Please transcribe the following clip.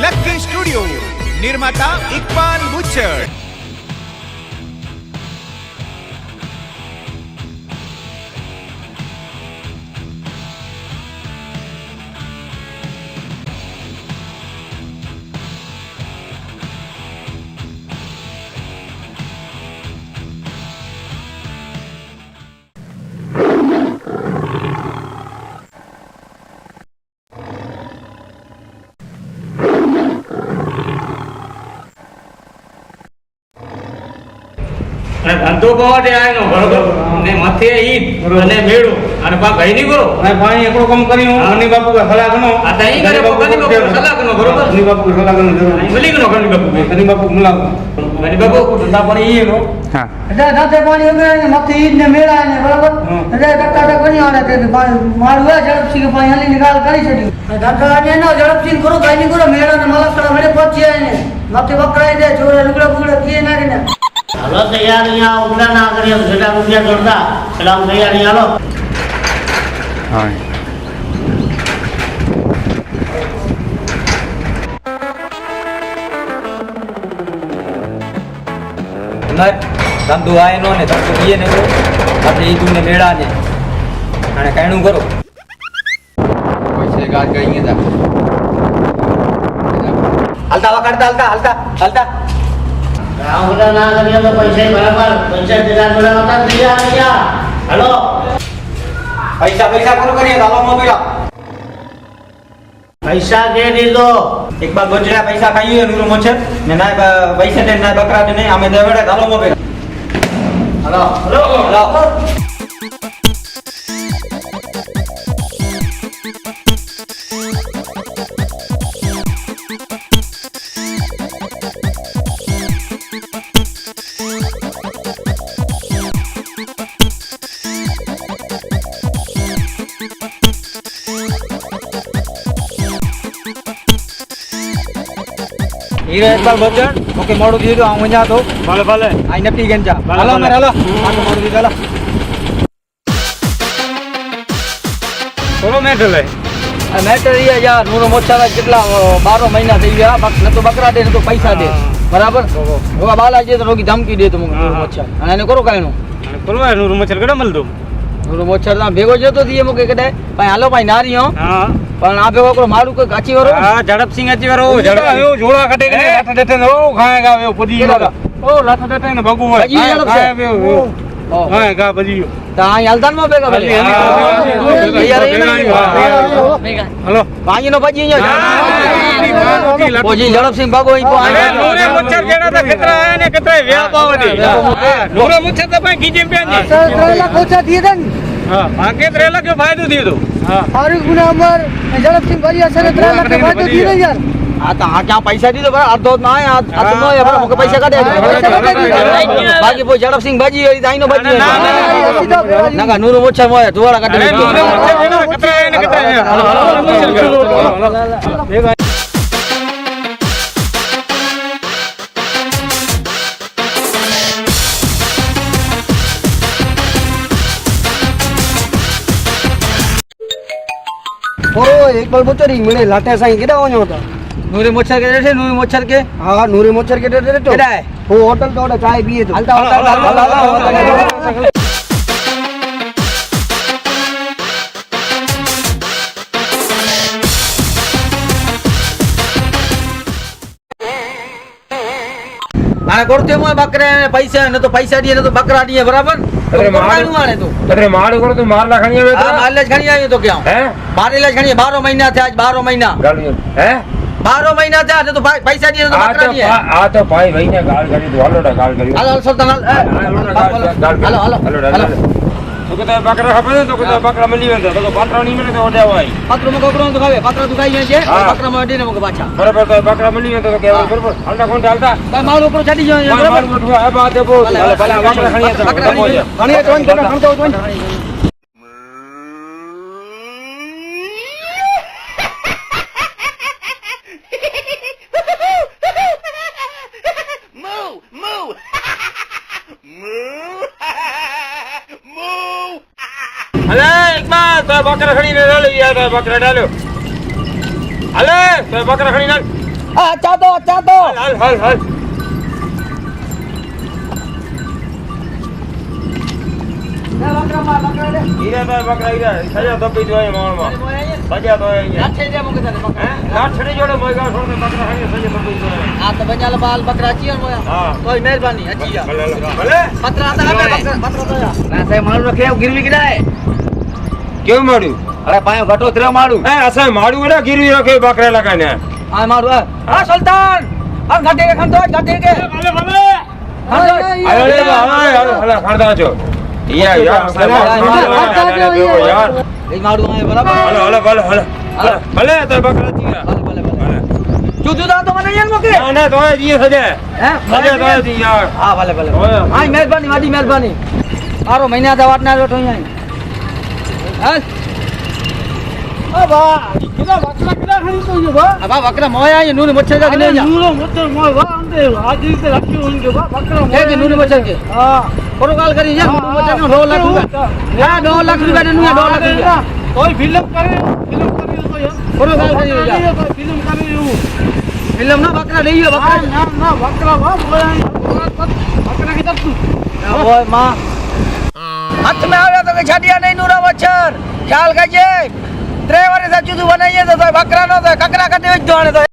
Lucky studio, નિર્માતા ઇકબાલ બુચ્ચડ. ધંધો કોવાટે આયનો બરોબર ને મથે ઈદ અને મેળો અને પા ગઈ ની કરો અને પાણી એકડો કમ કરી અની બાપુ કે સલાહ ગનો આ તઈ કરે ગની બાપુ સલાહ ગનો બરોબર અની બાપુ કે સલાહ ગનો મલી ગનો ગની બાપુ ગની બાપુ મુલા ગની બાપુ ધંધા પાણી ઈ નો હા એટલે ધંધે પાણી ઉગરે મથે ઈદ ને મેળા ને બરોબર એટલે ટક્કા ગની આને તે મારવા ઝડપથી પાણી હલી નિકાલ કરી છડ્યું ધંધા ને નો ઝડપથી કરો ગઈ ની કરો મેળા ને મલસડા મળે પહોંચી આય ને મથે વકરાઈ દે જોરે લુગડા બુગડા કીએ નાખીને હાલો તૈયાર નહીં આ ઉડા ના કરીએ જેટા રૂપિયા જોડતા સલામ તૈયાર નહીં હાલો હા ધંધો આય નો ને ધંધો કીએ ને આપણે ઈદુ ને મેળા ને અને કાણું કરો પૈસે ગાજ ગઈ તા હાલતા વકાડતા હાલતા હાલતા હાલતા ઉડા ના કરીએ તો પૈસા બરાબર પંચાયત દિલા બોલાવતા તૈયાર રહ્યા હાલો પૈસા પૈસા કોણ કરીએ હાલો મોબીલા પૈસા દે દીધો એક બાર ગોજરા પૈસા ખાઈએ નુરો મોછર ને ના પૈસા દે ના બકરા દે નહીં અમે દેવડે હાલો મોબીલા હાલો હાલો હાલો હીરો એકબાલ બચન ઓકે મોડું દીધું હું અહીંયા તો ભલે ભલે આઈ નપી ગંજા હાલો મેર હાલો આકો મોડું દીધું હાલો થોડો મેટર લે આ મેટર ઈ યાર નુરો મોછા કેટલા 12 મહિના થઈ ગયા ન તો બકરા દે ન તો પૈસા દે બરાબર ઓવા બાલા જે તો રોકી ધમકી દે તો નુરો મોછા અને એને કરો કાઈનું કરો નુરો મોછા કેડા મળતો નુરો મોછા ના ભેગો જતો દીએ મુકે કડે ભાઈ હાલો ભાઈ નારીઓ હા પણ આ ભેગો કોઈ મારું કોઈ કાચી વાળો હા ઝડપસિંહ આચી વાળો ઝડપ એવો જોડા કાઢે કે લાઠા દેતે ને ઓ ખાય એવો પડી ઓ લાઠા દેતે ને ભગુ હોય ખાય એવો હા ગા પડી તા આ યાલદાન માં ભેગા ભલે હાલો પાણી નો પજી અહીંયા ઓજી ઝડપસિંહ ભાગો ઈ કો આ નોરે મચ્છર જેડા તા ખતરા આયા ને ખતરા વ્યાપ આવતી નોરે મચ્છર તો ભાઈ ગીજે પેન 3 લાખ ઓછા દીએ ને હા આકે 3 લાખ નો ફાયદો દીધો હા ફારૂક ગુના અમર ઝડપસિંહ ભરિયા છે 3 લાખ નો ફાયદો દીધો યાર આ તો આ ક્યાં પૈસા દીધો બરાબર અડધો ના આ તો નો બરાબર મુકે પૈસા કાઢે બાકી પો ઝડપસિંહ ભાજી આઈનો ભાજી નાકા નૂરો મોછા મોય ધોળા કાઢે નૂરો મોછા જેના કતરા ને કતરા ઓરો એક બાર બોચરી મને લાઠા સાઈ કેડા ઓનો હતો નૂરે મોછર કે છે નૂરે મોછર કે હા નૂરે મોછર કે રે તો કેડા ઓ હોટલ તો ઓડે ચાય પીએ તો હાલતા હાલતા મારે કરતે મોય બકરે પૈસા ન તો પૈસા દીએ ન તો બકરા દીએ બરાબર અરે મારું આને તો અરે મારું કરો તો માર લાખણી આવે તો માર લાખ ઘણી આવ્યો તો ક્યાં હે 12 લાખ ઘણી 12 મહિના થયા આજ 12 મહિના હે 12 મહિના થયા તો પૈસા દીએ તો બકરા દીએ આ તો ભાઈ ભાઈને ગાળ કરી દો હાલોડા ગાળ કરી હાલો સુલતાન હાલો હાલો તો કે બકરા ખપે તો કે બકરા મળી વેંદો તો પાત્ર ની મળે તો ઓડે હોય પાત્ર માં બકરો તો ખાવે પાત્ર તો ખાઈ છે બકરા માં અડીને મગ પાછા બરાબર તો બકરા મળી વેંદો તો કે બરાબર હાલતા કોણ હાલતા ભાઈ મારું ઉપર ચડી જાય બરાબર આ બાત હે બોલ ભલે ભલે બકરા ખણીયા તો ખણીયા જોઈન તો ખણતો જોઈન અલે એકમાં તો બકરા ખણી ને લે યાર બકરા ડાલ્યો અલે તો બકરા ખણી ના અચ્છા તો હાલ હીરા તો બકરા હીરા સજા તો પી જોય મોણમાં સજા તો અહીંયા લાઠડી જોડે મોયગા છોડે બકરા ખાઈ સજા તો પી જોય આ તો બજાલ બાલ બકરા ચીયન મોયા હા કોઈ મહેરબાની અજી યા ભલે પત્ર આતા પત્ર તો યા ના સાહેબ મારું રખે ગીરવી ગડાય કેવું માડું અરે પાયો ઘટો ત્રે મારું એ અસા માડું ને ગીરવી રખે બકરા લગાને આ મારું આ સુલતાન આ ઘાટે કે ખંતો ઘાટે કે ભલે અરે ખાડતા છો યાર એ મારું આ બરાબર ભલે તો બકરા જીયા ભલે જુદું દા તો મને યાર મોકે ના તો જીએ સજે હે સજે તો યાર હા ભલે હા મહેરબાની વાડી મહેરબાની આરો મહિના દા વાટના બેઠો અહીંયા હા બા કિલા બકરા કિલા ખરી તો જો બા અબા બકરા મોયા અહીંયા નૂને મચ્છર કે નહીં જા નૂરો મોટર મોય બા અંદે આજ રીતે રાખ્યો હોય કે બા બકરા કે કે નૂને મચ્છર કે હા કોરો કાલ કરી જા નૂને મચ્છર નો 2 લાખ રૂપિયા હા 2 લાખ રૂપિયા ને નૂને 2 લાખ રૂપિયા કોઈ ફિલ્મ કરે તો યાર કોરો કાલ કરી જા ફિલ્મ કરે એવું ફિલ્મ ના બકરા લઈ ગયો બકરા ના બકરા બા બકરા કિધર તું ઓય માં હાથ में આવ્યા તો કે છાડિયા નહીં નૂરા મચ્છર ખ્યાલ કરજે 3 વર્ષ જુદું બનાવીએ તો બકરા નો તો કકરા કટે જ જોણે તો